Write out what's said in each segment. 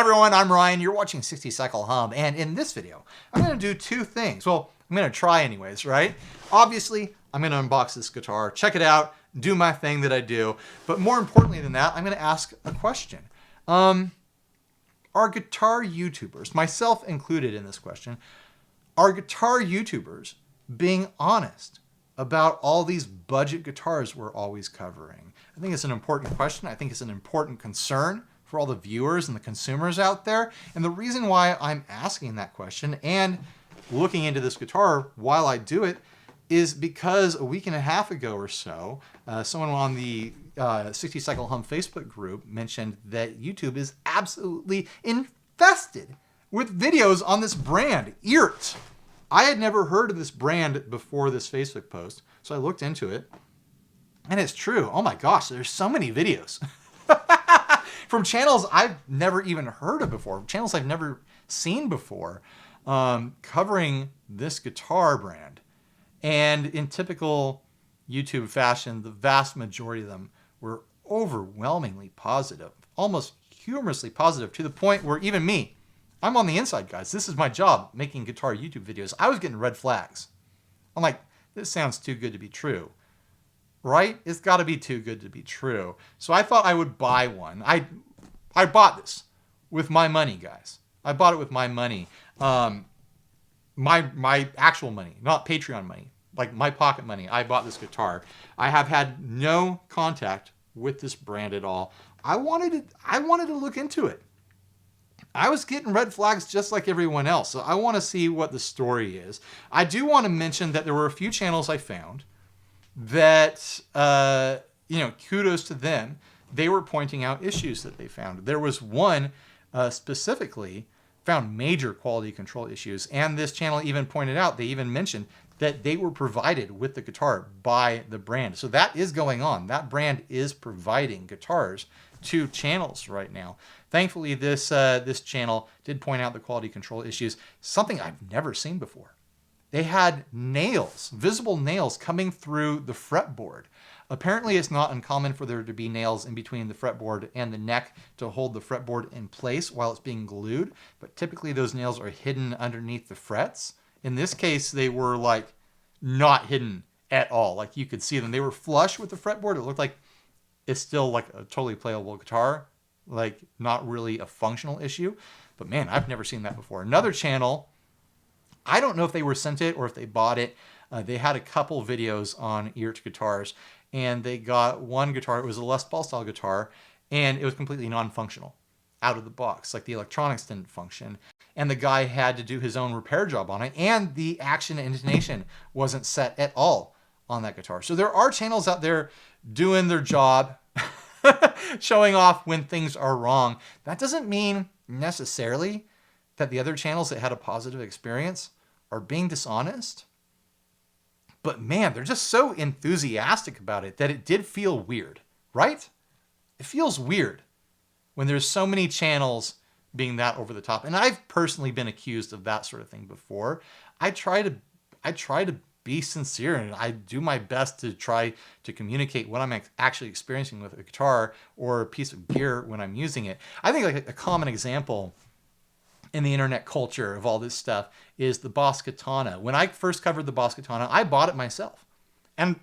everyone, I'm Ryan. You're watching 60 Cycle Hum, and in this video, I'm going to do two things. Well, I'm going to try anyways, right? Obviously, I'm going to unbox this guitar, check it out, do my thing that I do. But more importantly than that, I'm going to ask a question. Are guitar YouTubers, myself included in this question, are guitar YouTubers being honest about all these budget guitars we're always covering? I think it's an important question. I think it's an important concern for all the viewers and the consumers out there. And the reason why I'm asking that question and looking into this guitar while I do it is because a week and a half ago or so, someone on the 60 Cycle Hum Facebook group mentioned that YouTube is absolutely infested with videos on this brand, EART. I had never heard of this brand before this Facebook post, so I looked into it, and it's true. Oh my gosh, there's so many videos. From channels I've never even heard of before, channels I've never seen before, covering this guitar brand. And in typical YouTube fashion, the vast majority of them were overwhelmingly positive, almost humorously positive, to the point where even me, I'm on the inside, guys. This is my job, making guitar YouTube videos. I was getting red flags. I'm like, this sounds too good to be true. Right? It's got to be too good to be true. So I thought I would buy one. I bought this with my money, guys. I bought it with my money. My actual money, not Patreon money, like my pocket money. I bought this guitar. I have had no contact with this brand at all. I wanted to look into it. I was getting red flags just like everyone else. So I want to see what the story is. I do want to mention that there were a few channels I found that, kudos to them. They were pointing out issues that they found. There was one specifically found major quality control issues. And this channel even pointed out, they even mentioned that they were provided with the guitar by the brand. So that is going on. That brand is providing guitars to channels right now. Thankfully, this channel did point out the quality control issues, something I've never seen before. They had nails, visible nails coming through the fretboard. Apparently, it's not uncommon for there to be nails in between the fretboard and the neck to hold the fretboard in place while it's being glued, but typically those nails are hidden underneath the frets. In this case, they were like not hidden at all. Like you could see them. They were flush with the fretboard. It looked like it's still like a totally playable guitar, like not really a functional issue. But man, I've never seen that before. Another channel, I don't know if they were sent it or if they bought it. They had a couple videos on EART guitars, and they got one guitar. It was a Les Paul style guitar, and it was completely non-functional out of the box. Like the electronics didn't function, and the guy had to do his own repair job on it, and the action and intonation wasn't set at all on that guitar. So there are channels out there doing their job, showing off when things are wrong. That doesn't mean necessarily that the other channels that had a positive experience are being dishonest. But man, they're just so enthusiastic about it that it did feel weird, right? It feels weird when there's so many channels being that over the top. And I've personally been accused of that sort of thing before. I try to be sincere, and I do my best to try to communicate what I'm actually experiencing with a guitar or a piece of gear when I'm using it. I think like a common example in the internet culture of all this stuff is the Boss Katana. When I first covered the Boss Katana, I bought it myself. And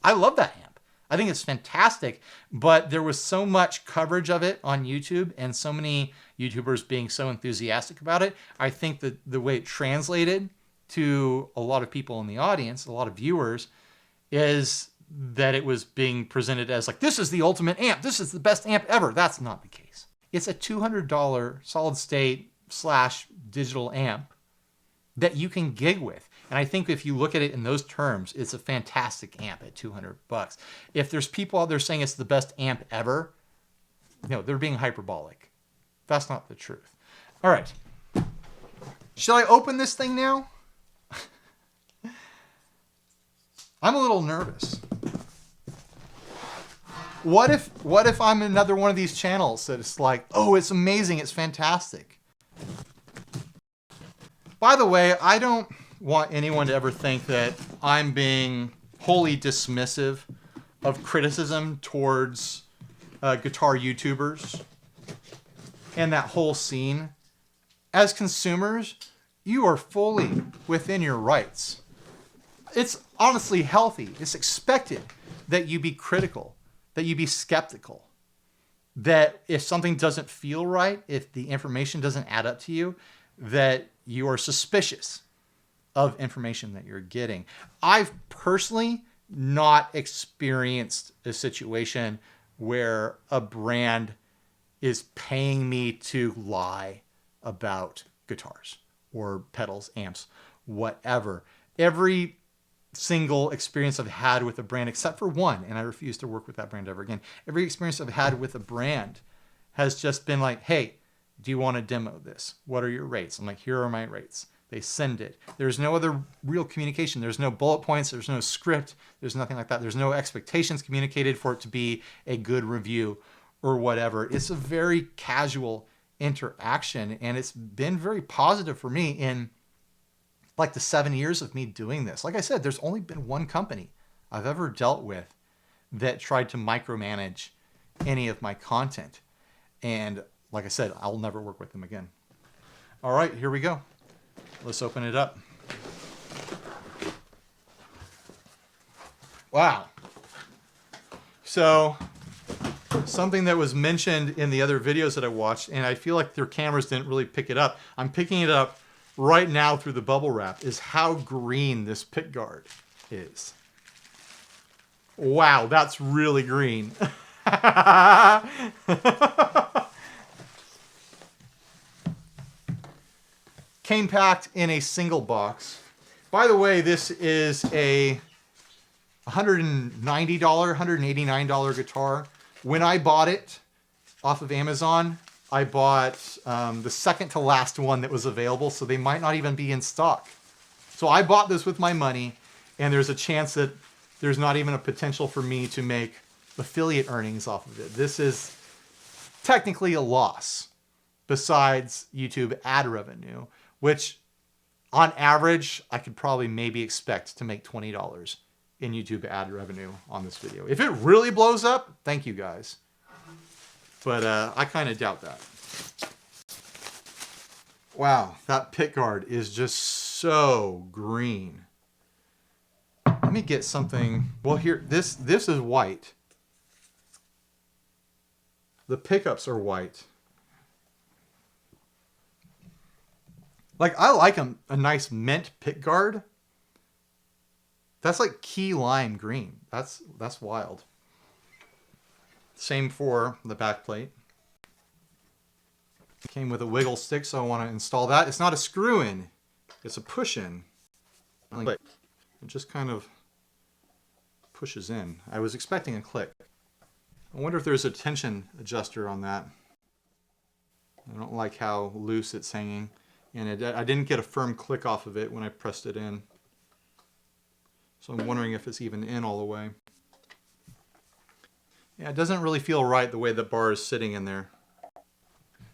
I love that amp. I think it's fantastic, but there was so much coverage of it on YouTube and so many YouTubers being so enthusiastic about it. I think that the way it translated to a lot of people in the audience, a lot of viewers, is that it was being presented as like, this is the ultimate amp. This is the best amp ever. That's not the case. It's a $200 solid state / digital amp that you can gig with. And I think if you look at it in those terms, it's a fantastic amp at $200. If there's people out there saying it's the best amp ever, no, they're being hyperbolic. That's not the truth. All right. Shall I open this thing now? I'm a little nervous. What if I'm another one of these channels that it's like, oh, it's amazing, it's fantastic. By the way, I don't want anyone to ever think that I'm being wholly dismissive of criticism towards guitar YouTubers. and that whole scene, as consumers, you are fully within your rights. It's honestly healthy. It's expected that you be critical, that you be skeptical, that if something doesn't feel right, if the information doesn't add up to you, that you are suspicious of information that you're getting. I've personally not experienced a situation where a brand is paying me to lie about guitars or pedals, amps, whatever. Every single experience I've had with a brand, except for one, and I refuse to work with that brand ever again. Every experience I've had with a brand has just been like, hey, do you want to demo this? What are your rates? I'm like, here are my rates. They send it. There's no other real communication. There's no bullet points. There's no script. There's nothing like that. There's no expectations communicated for it to be a good review or whatever. It's a very casual interaction, and it's been very positive for me in like the 7 years of me doing this. Like I said, there's only been one company I've ever dealt with that tried to micromanage any of my content. And like I said, I'll never work with them again. All right, here we go. Let's open it up. Wow. So something that was mentioned in the other videos that I watched, and I feel like their cameras didn't really pick it up. I'm picking it up right now through the bubble wrap, is how green this pick guard is. Wow, that's really green. Came packed in a single box. By the way, this is a $190, $189 guitar. When I bought it off of Amazon, I bought the second to last one that was available, so they might not even be in stock. So I bought this with my money, and there's a chance that there's not even a potential for me to make affiliate earnings off of it. This is technically a loss besides YouTube ad revenue, which on average, I could probably maybe expect to make $20 in YouTube ad revenue on this video. If it really blows up, thank you guys. But I kind of doubt that. Wow, that pick guard is just so green. Let me get something. Well, here, this is white. The pickups are white. Like, I like a nice mint pick guard. That's like key lime green. That's wild. Same for the back plate. Came with a wiggle stick, so I want to install that. It's not a screw-in, it's a push-in. It just kind of pushes in. I was expecting a click. I wonder if there's a tension adjuster on that. I don't like how loose it's hanging. And I didn't get a firm click off of it when I pressed it in. So I'm wondering if it's even in all the way. Yeah, it doesn't really feel right the way the bar is sitting in there.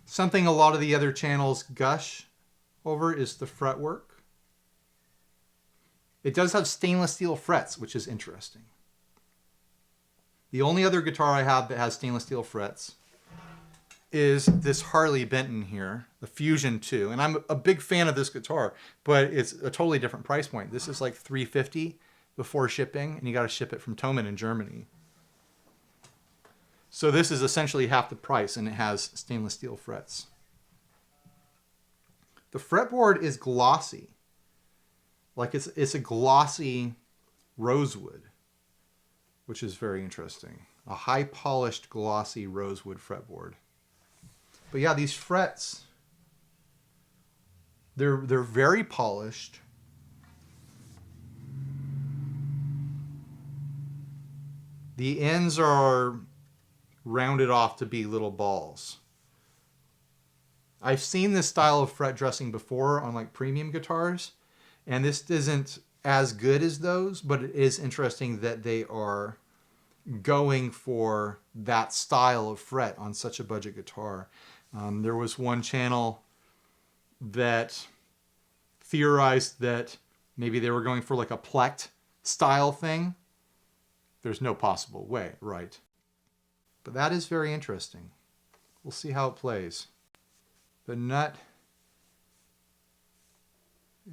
Something a lot of the other channels gush over is the fretwork. It does have stainless steel frets, which is interesting. The only other guitar I have that has stainless steel frets is this Harley Benton here, the Fusion 2. And I'm a big fan of this guitar, but it's a totally different price point. This is like $350 before shipping, and you got to ship it from Thomann in Germany. So this is essentially half the price, and it has stainless steel frets. The fretboard is glossy. Like it's a glossy rosewood, which is very interesting. A high polished glossy rosewood fretboard. But yeah, these frets, they're very polished. The ends are rounded off to be little balls. I've seen this style of fret dressing before on like premium guitars, and this isn't as good as those, but it is interesting that they are going for that style of fret on such a budget guitar. There was one channel that theorized that maybe they were going for like a plect style thing. There's no possible way, right? But that is very interesting. We'll see how it plays. The nut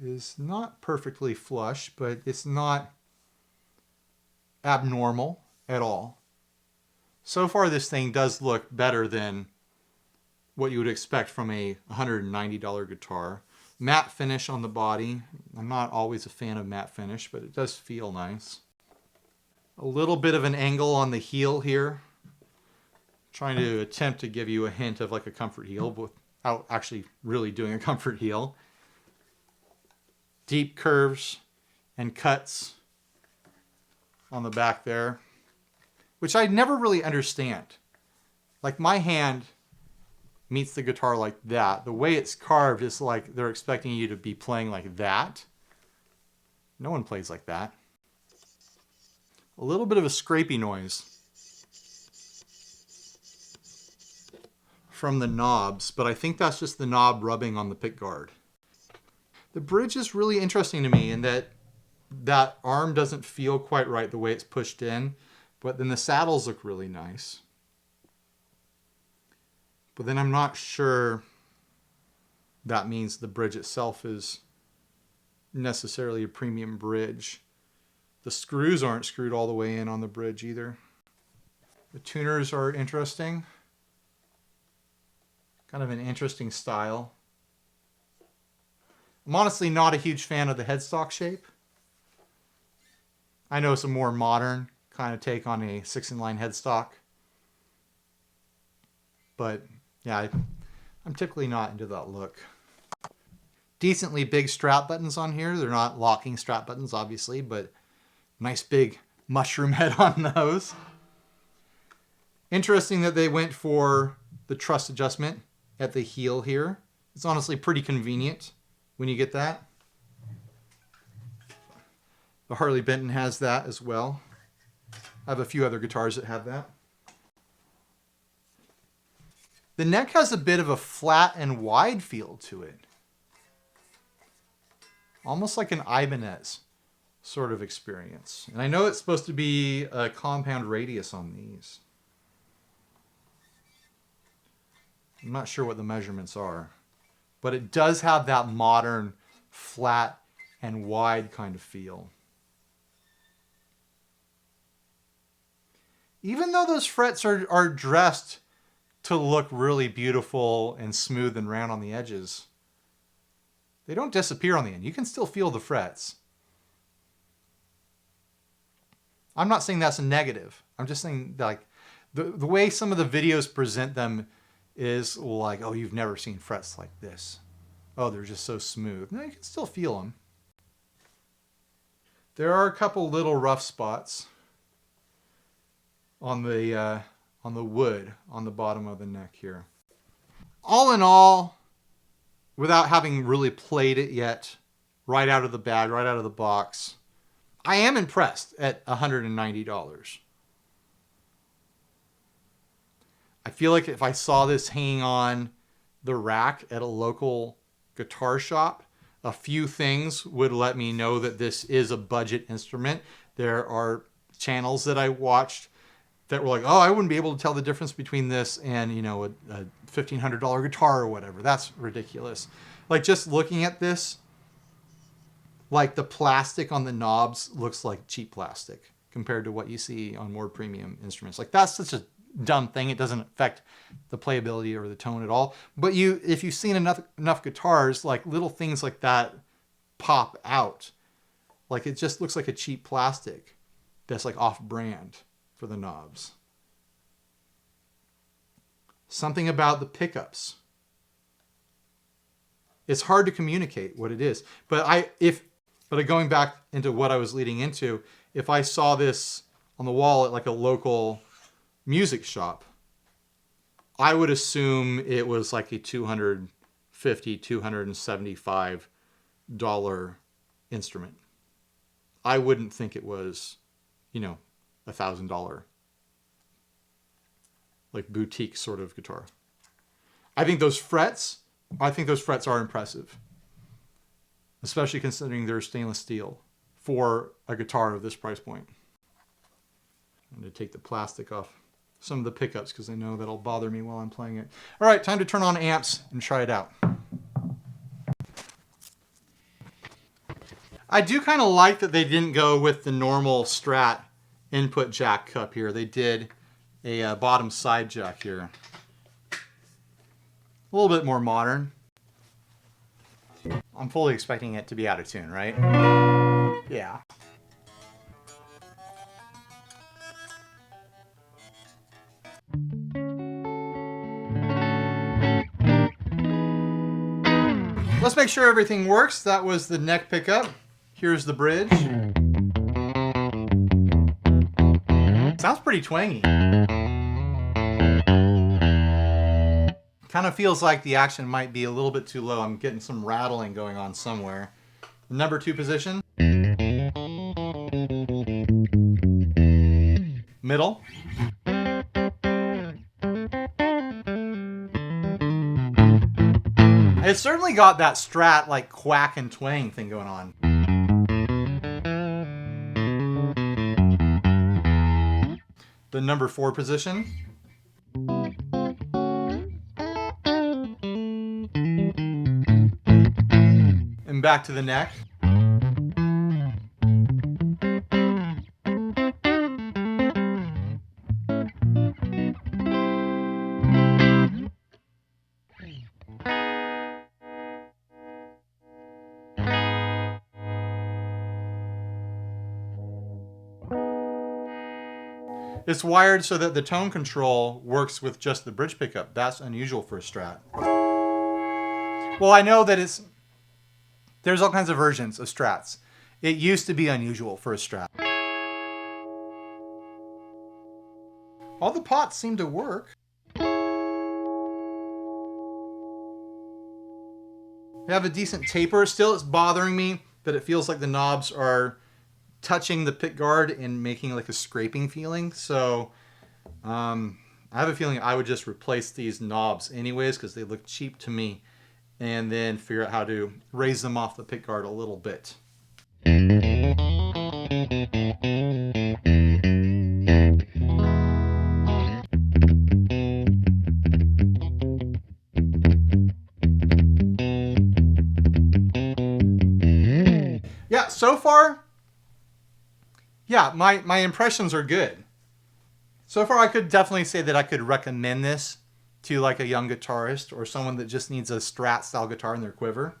is not perfectly flush, but it's not abnormal at all. So far, this thing does look better than what you would expect from a $190 guitar. Matte finish on the body. I'm not always a fan of matte finish, but it does feel nice. A little bit of an angle on the heel here. Trying to attempt to give you a hint of like a comfort heel without actually really doing a comfort heel. Deep curves and cuts on the back there, which I never really understand. Like my hand meets the guitar like that. The way it's carved is like they're expecting you to be playing like that. No one plays like that. A little bit of a scrapey noise from the knobs, but I think that's just the knob rubbing on the pick guard. The bridge is really interesting to me in that that arm doesn't feel quite right the way it's pushed in, but then the saddles look really nice. But then I'm not sure that means the bridge itself is necessarily a premium bridge. The screws aren't screwed all the way in on the bridge either. The tuners are interesting. Kind of an interesting style. I'm honestly not a huge fan of the headstock shape. I know it's a more modern kind of take on a 6-in-line headstock. But yeah, I'm typically not into that look. Decently big strap buttons on here. They're not locking strap buttons, obviously, but nice big mushroom head on those. Interesting that they went for the truss adjustment at the heel here. It's honestly pretty convenient when you get that. The Harley Benton has that as well. I have a few other guitars that have that. The neck has a bit of a flat and wide feel to it. Almost like an Ibanez sort of experience. And I know it's supposed to be a compound radius on these. I'm not sure what the measurements are, but it does have that modern flat and wide kind of feel. Even though those frets are dressed to look really beautiful and smooth and round on the edges, they don't disappear on the end. You can still feel the frets. I'm not saying that's a negative. I'm just saying like the way some of the videos present them is like, oh, you've never seen frets like this. Oh, they're just so smooth. No, you can still feel them. There are a couple little rough spots on the wood on the bottom of the neck here. All in all, without having really played it yet, right out of the bag, right out of the box, I am impressed at $190. I feel like if I saw this hanging on the rack at a local guitar shop, a few things would let me know that this is a budget instrument. There are channels that I watched that were like, oh, I wouldn't be able to tell the difference between this and, you know, a $1,500 guitar or whatever. That's ridiculous. Like just looking at this, like the plastic on the knobs looks like cheap plastic compared to what you see on more premium instruments. Like that's such a dumb thing. It doesn't affect the playability or the tone at all. But if you've seen enough guitars, like little things like that pop out. Like it just looks like a cheap plastic that's like off-brand for the knobs. Something about the pickups. It's hard to communicate what it is. But going back into what I was leading into, if I saw this on the wall at like a local music shop, I would assume it was like a $250, $275 instrument. I wouldn't think it was, you know, $1,000 like boutique sort of guitar. I think those frets are impressive, especially considering they're stainless steel for a guitar of this price point. I'm going to take the plastic off some of the pickups because I know that'll bother me while I'm playing it. All right, time to turn on amps and try it out. I do kind of like that they didn't go with the normal Strat input jack cup here. They did a bottom side jack here. A little bit more modern. I'm fully expecting it to be out of tune, right? Yeah. Let's make sure everything works. That was the neck pickup. Here's the bridge. Sounds pretty twangy. Kind of feels like the action might be a little bit too low. I'm getting some rattling going on somewhere. Number 2 position. Middle. It's certainly got that Strat like quack and twang thing going on. The number 4 position. And back to the neck. It's wired so that the tone control works with just the bridge pickup. That's unusual for a Strat. Well, I know that there's all kinds of versions of Strats. It used to be unusual for a Strat. All the pots seem to work. They have a decent taper. Still, it's bothering me that it feels like the knobs are touching the pick guard and making like a scraping feeling. So I have a feeling I would just replace these knobs anyways because they look cheap to me, and then figure out how to raise them off the pick guard a little bit. Yeah, so far, yeah, my impressions are good. So far, I could definitely say that I could recommend this to like a young guitarist or someone that just needs a Strat style guitar in their quiver.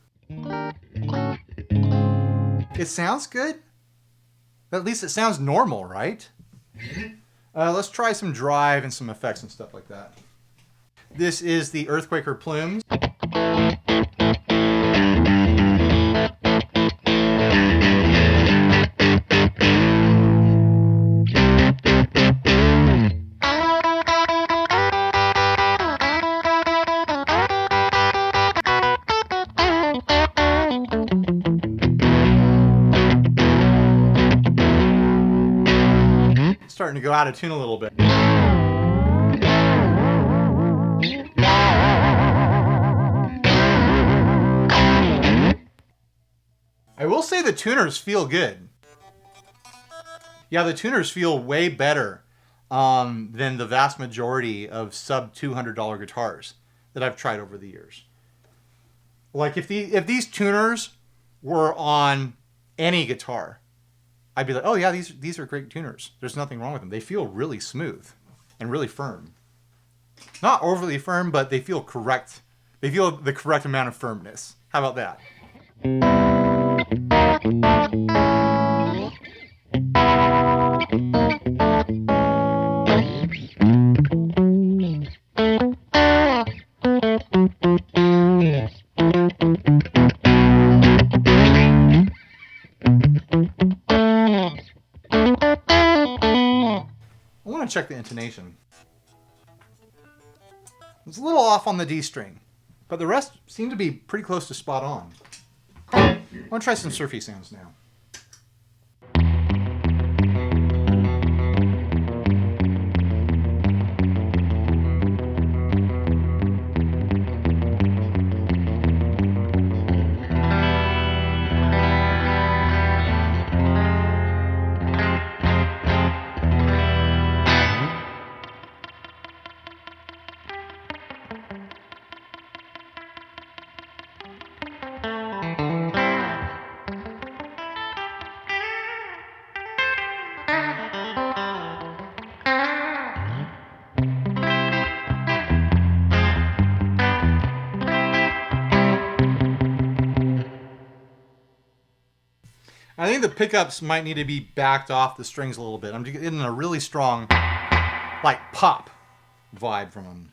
It sounds good. At least it sounds normal, right? Let's try some drive and some effects and stuff like that. This is the Earthquaker Plumes. Starting to go out of tune a little bit. I will say the tuners feel good. Yeah, the tuners feel way better than the vast majority of sub $200 guitars that I've tried over the years. Like if these tuners were on any guitar, I'd be like, oh yeah, these are great tuners. There's nothing wrong with them. They feel really smooth and really firm. Not overly firm, but they feel correct. They feel the correct amount of firmness. How about that? Check the intonation. It's a little off on the D string, but the rest seem to be pretty close to spot on. I want to try some surfy sounds now. I think the pickups might need to be backed off the strings a little bit. I'm getting a really strong, like, pop vibe from them.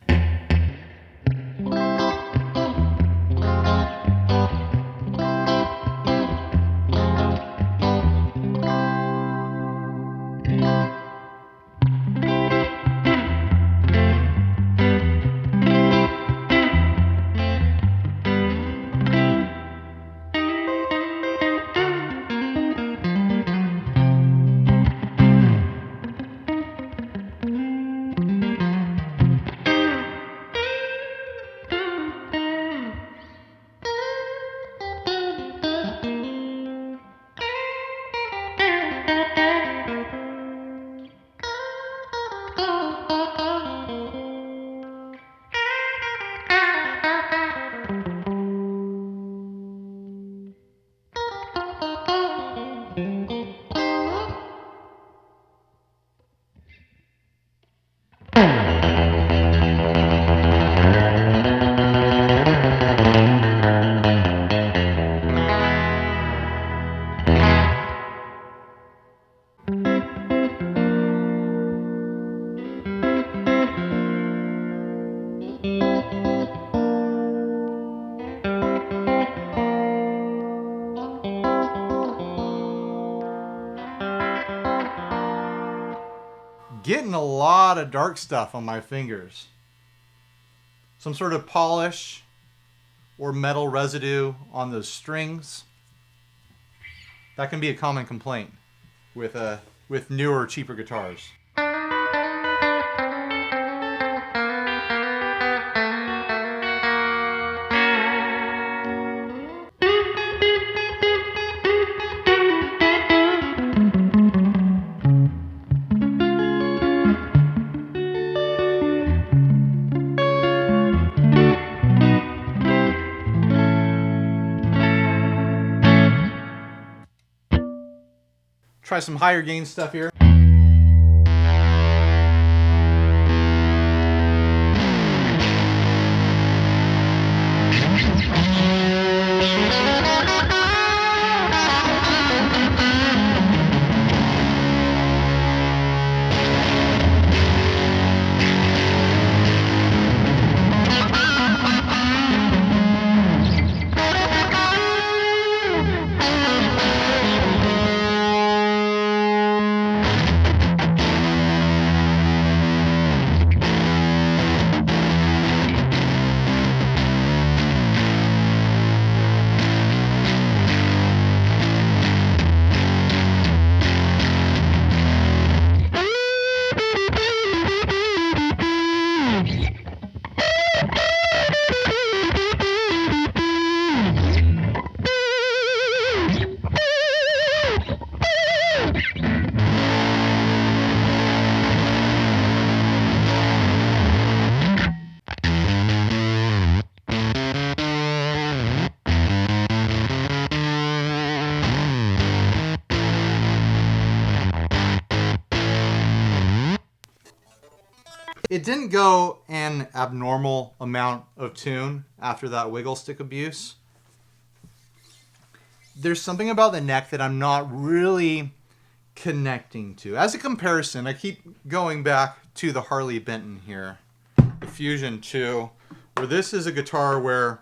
Getting a lot of dark stuff on my fingers. Some sort of polish or metal residue on those strings. That can be a common complaint with newer, cheaper guitars. Try some higher gain stuff here. It didn't go an abnormal amount of tune after that wiggle stick abuse. There's something about the neck that I'm not really connecting to. As a comparison, I keep going back to the Harley Benton here, the Fusion 2, where this is a guitar where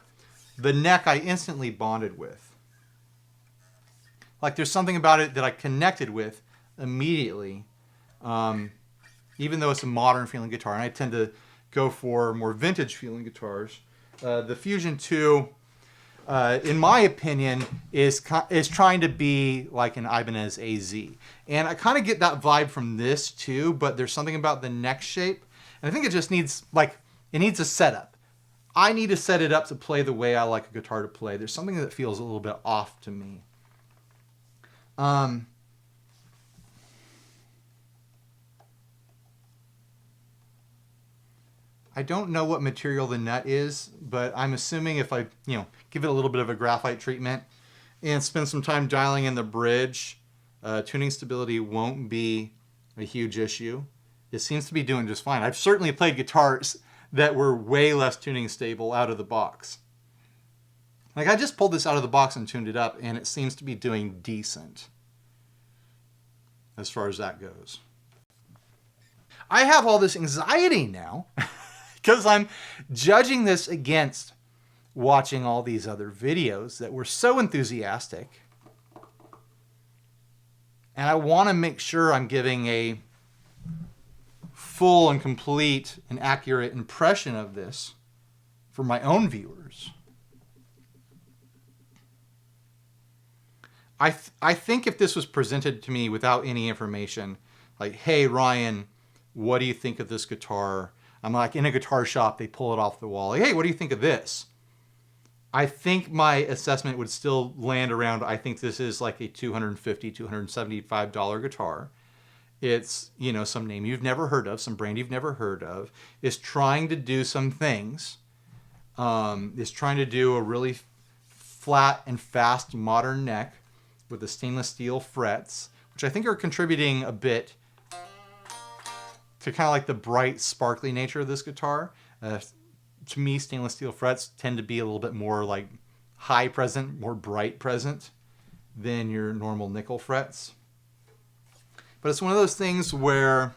the neck I instantly bonded with. Like there's something about it that I connected with immediately. Even though it's a modern feeling guitar, and I tend to go for more vintage feeling guitars. The Fusion 2, in my opinion, is trying to be like an Ibanez AZ. And I kind of get that vibe from this too, but there's something about the neck shape. And I think it just needs, it needs a setup. I need to set it up to play the way I like a guitar to play. There's something that feels a little bit off to me. I don't know what material the nut is, but I'm assuming if I, give it a little bit of a graphite treatment and spend some time dialing in the bridge, tuning stability won't be a huge issue. It seems to be doing just fine. I've certainly played guitars that were way less tuning stable out of the box. Like, I just pulled this out of the box and tuned it up, and it seems to be doing decent as far as that goes. I have all this anxiety now because I'm judging this against watching all these other videos that were so enthusiastic. And I want to make sure I'm giving a full and complete and accurate impression of this for my own viewers. I think if this was presented to me without any information, like, hey, Ryan, what do you think of this guitar? I'm like in a guitar shop, they pull it off the wall. Like, hey, what do you think of this? I think my assessment would still land around, I think this is like a $250, $275 guitar. It's, you know, some name you've never heard of, some brand you've never heard of. It's trying to do some things. It's trying to do a really flat and fast modern neck with the stainless steel frets, which I think are contributing a bit to kind of like the bright, sparkly nature of this guitar. To me, stainless steel frets tend to be a little bit more like high present, more bright present than your normal nickel frets. But it's one of those things where,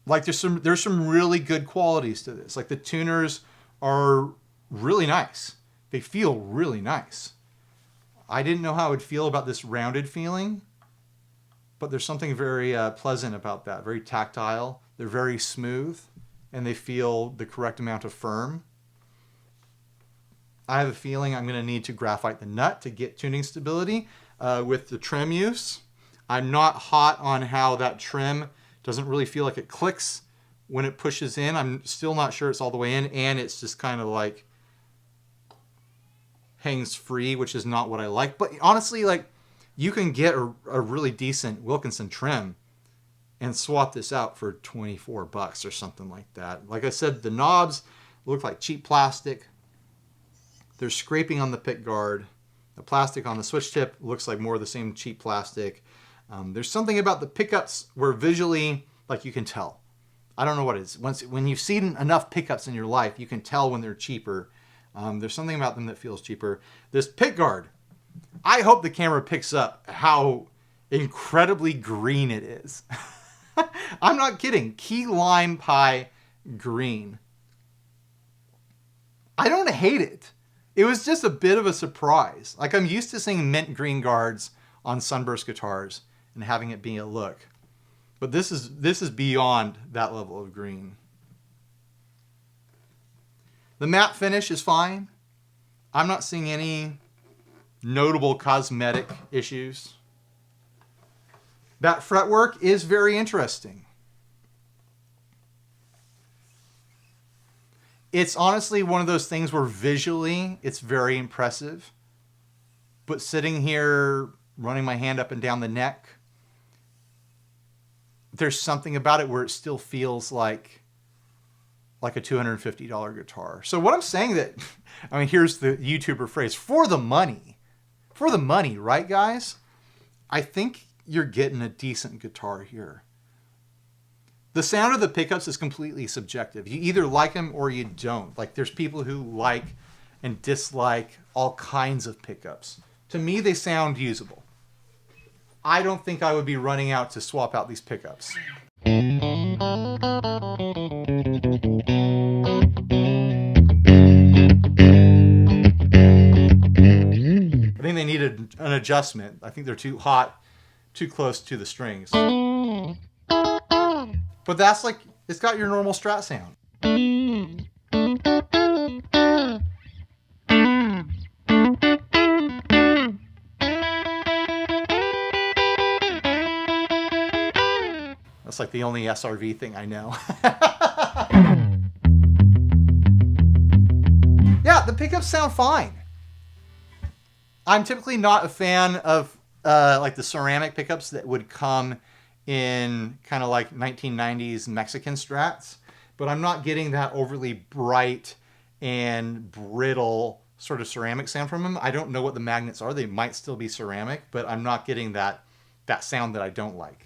like, there's some really good qualities to this. Like, the tuners are really nice. They feel really nice. I didn't know how I would feel about this rounded feeling, but there's something very pleasant about that. Very tactile. They're very smooth, and they feel the correct amount of firm. I have a feeling I'm going to need to graphite the nut to get tuning stability with the trim use. I'm not hot on how that trim doesn't really feel like it clicks when it pushes in. I'm still not sure it's all the way in, and it's just kind of like hangs free, which is not what I like. But honestly, like, you can get a really decent Wilkinson trim and swap this out for $24 or something like that. Like I said, the knobs look like cheap plastic. There's scraping on the pick guard. The plastic on the switch tip looks like more of the same cheap plastic. There's something about the pickups where visually, like, you can tell. I don't know what it is. When you've seen enough pickups in your life, you can tell when they're cheaper. There's something about them that feels cheaper. This pick guard, I hope the camera picks up how incredibly green it is. I'm not kidding. Key lime pie green. I don't hate it. It was just a bit of a surprise. Like, I'm used to seeing mint green guards on Sunburst guitars and having it be a look. But this is beyond that level of green. The matte finish is fine. I'm not seeing any notable cosmetic issues. That fretwork is very interesting. It's honestly one of those things where visually it's very impressive. But sitting here, running my hand up and down the neck, there's something about it where it still feels like a $250 guitar. So what I'm saying that, I mean, here's the YouTuber phrase, for the money, right, guys? I think you're getting a decent guitar here. The sound of the pickups is completely subjective. You either like them or you don't. Like, there's people who like and dislike all kinds of pickups. To me, they sound usable. I don't think I would be running out to swap out these pickups. I think they needed an adjustment. I think they're too hot, too close to the strings. But that's like, it's got your normal Strat sound. That's like the only SRV thing I know. Yeah, the pickups sound fine. I'm typically not a fan of like the ceramic pickups that would come in kind of like 1990s Mexican Strats, but I'm not getting that overly bright and brittle sort of ceramic sound from them. I don't know what the magnets are. They might still be ceramic, but I'm not getting that sound that I don't like.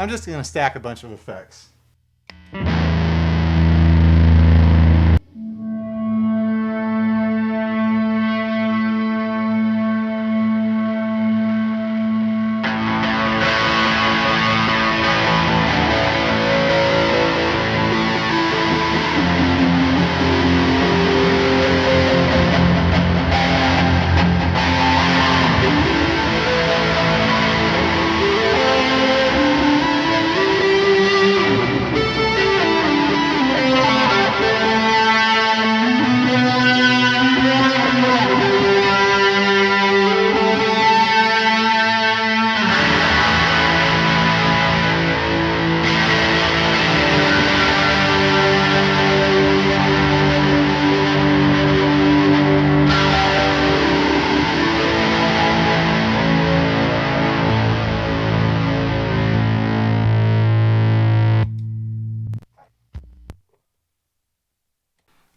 I'm just going to stack a bunch of effects.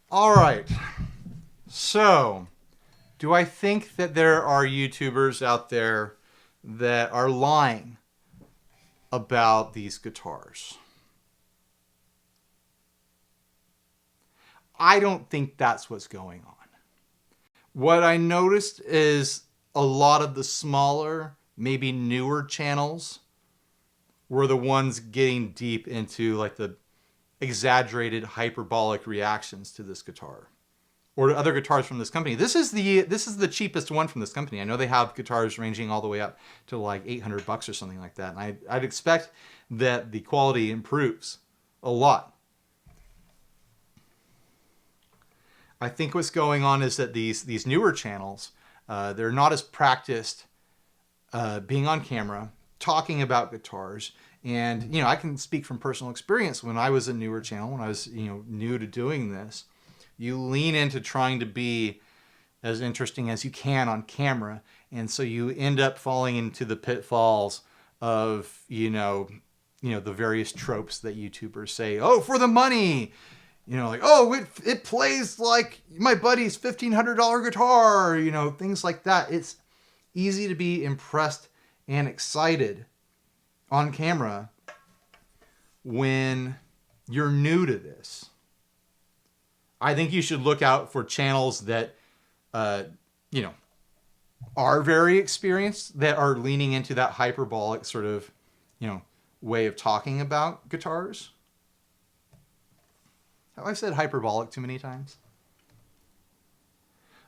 All right. So, do I think that there are YouTubers out there that are lying about these guitars? I don't think that's what's going on. What I noticed is a lot of the smaller, maybe newer channels were the ones getting deep into like the exaggerated hyperbolic reactions to this guitar or other guitars from this company. This is the cheapest one from this company. I know they have guitars ranging all the way up to like $800 or something like that. And I'd expect that the quality improves a lot. I think what's going on is that these newer channels, they're not as practiced being on camera, talking about guitars. And, you know, I can speak from personal experience. When I was a newer channel, when I was, you know, new to doing this, you lean into trying to be as interesting as you can on camera. And so you end up falling into the pitfalls of, you know, the various tropes that YouTubers say, oh, for the money, you know, like, oh, it plays like my buddy's $1,500 guitar, you know, things like that. It's easy to be impressed and excited on camera when you're new to this. I think you should look out for channels that, you know, are very experienced, that are leaning into that hyperbolic sort of, you know, way of talking about guitars. Have I said hyperbolic too many times?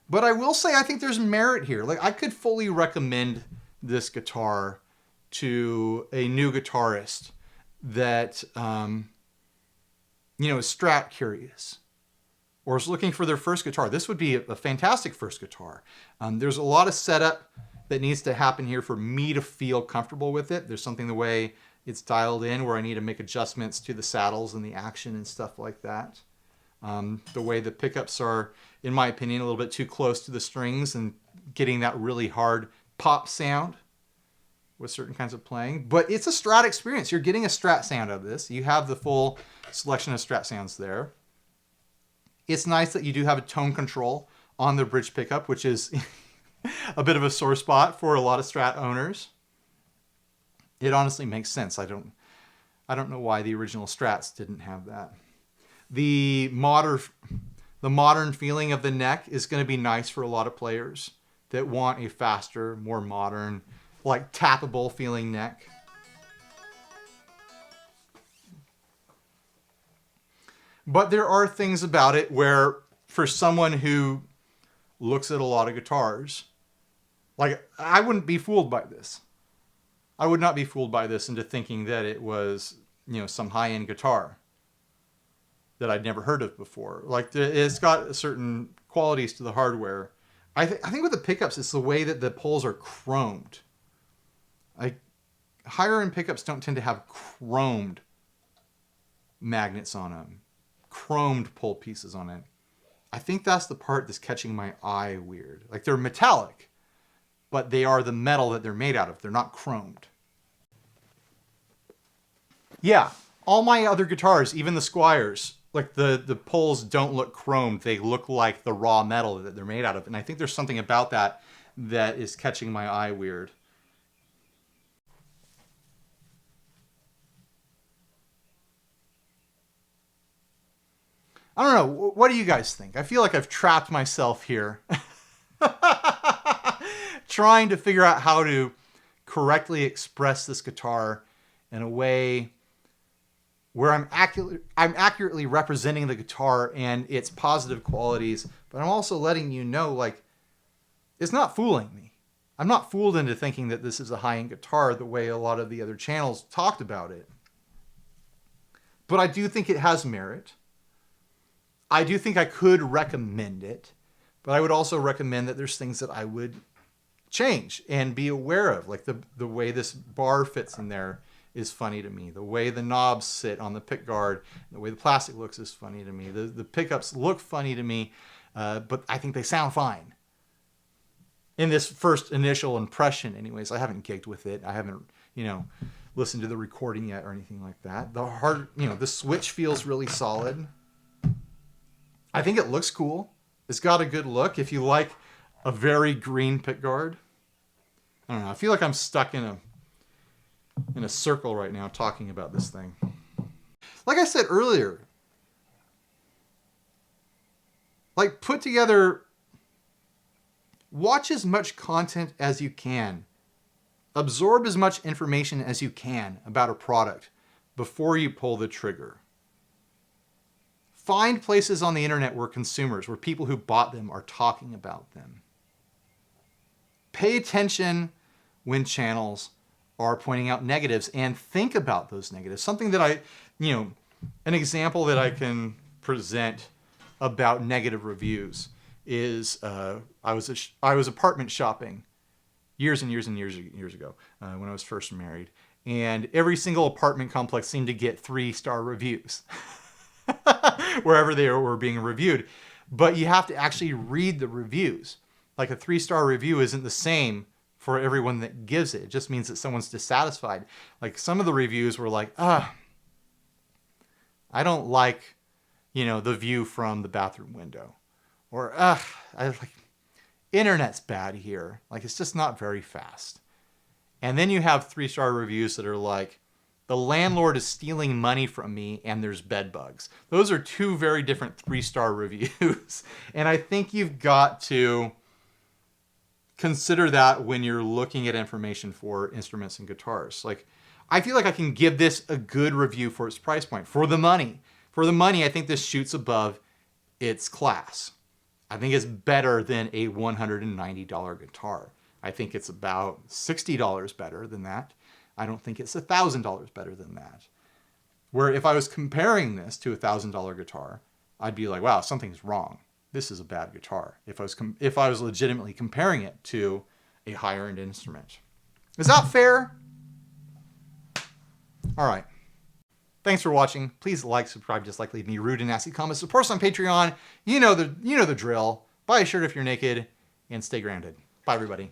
But I will say I think there's merit here. Like, I could fully recommend this guitar to a new guitarist that, you know, is Strat curious or is looking for their first guitar. This would be a fantastic first guitar. There's a lot of setup that needs to happen here for me to feel comfortable with it. There's something the way it's dialed in where I need to make adjustments to the saddles and the action and stuff like that. The way the pickups are, in my opinion, a little bit too close to the strings and getting that really hard pop sound with certain kinds of playing. But it's a Strat experience. You're getting a Strat sound out of this. You have the full selection of Strat sounds there. It's nice that you do have a tone control on the bridge pickup, which is a bit of a sore spot for a lot of Strat owners. It honestly makes sense. I don't know why the original Strats didn't have that. The modern feeling of the neck is going to be nice for a lot of players that want a faster, more modern, like tappable feeling neck. But there are things about it where, for someone who looks at a lot of guitars, like, I wouldn't be fooled by this. I would not be fooled by this into thinking that it was, you know, some high-end guitar that I'd never heard of before. Like, it's got certain qualities to the hardware. I think with the pickups, it's the way that the poles are chromed. Higher-end pickups don't tend to have chromed magnets on them, chromed pole pieces on it. I think that's the part that's catching my eye weird. Like, they're metallic, but they are the metal that they're made out of. They're not chromed. Yeah, all my other guitars, even the Squiers, like the poles don't look chromed. They look like the raw metal that they're made out of. And I think there's something about that that is catching my eye weird. I don't know. What do you guys think? I feel like I've trapped myself here trying to figure out how to correctly express this guitar in a way where I'm accurately representing the guitar and its positive qualities, but I'm also letting you know, like, it's not fooling me. I'm not fooled into thinking that this is a high-end guitar the way a lot of the other channels talked about it. But I do think it has merit. I do think I could recommend it, but I would also recommend that there's things that I would change and be aware of. Like the way this bar fits in there is funny to me. The way the knobs sit on the pick guard, the way the plastic looks is funny to me. The pickups look funny to me, but I think they sound fine. In this first initial impression anyways, I haven't gigged with it. I haven't, listened to the recording yet or anything like that. The switch feels really solid. I think it looks cool. It's got a good look. If you like a very green pickguard, I don't know. I feel like I'm stuck in a circle right now talking about this thing. Like I said earlier, like put together, watch as much content as you can. Absorb as much information as you can about a product before you pull the trigger. Find places on the internet where people who bought them are talking about them. Pay attention when channels are pointing out negatives and think about those negatives. Something that an example that I can present about negative reviews is I was apartment shopping years and years and years ago when I was first married, and every single apartment complex seemed to get 3-star reviews wherever they were being reviewed. But you have to actually read the reviews. Like a 3-star review isn't the same for everyone that gives it. It just means that someone's dissatisfied. Like some of the reviews were like, I don't like, the view from the bathroom window. Or, internet's bad here. Like, it's just not very fast. And then you have 3-star reviews that are like, the landlord is stealing money from me and there's bed bugs. Those are 2 very different 3-star reviews. And I think you've got to consider that when you're looking at information for instruments and guitars. Like, I feel like I can give this a good review for its price point. For the money, I think this shoots above its class. I think it's better than a $190 guitar. I think it's about $60 better than that. I don't think it's $1,000 better than that. Where if I was comparing this to a $1,000 guitar, I'd be like, wow, something's wrong. This is a bad guitar. If I was legitimately comparing it to a higher end instrument. Is that fair? All right. Thanks for watching. Please like, subscribe, dislike, leave me rude and nasty comments. Support us on Patreon. You know the drill. Buy a shirt if you're naked, and stay grounded. Bye, everybody.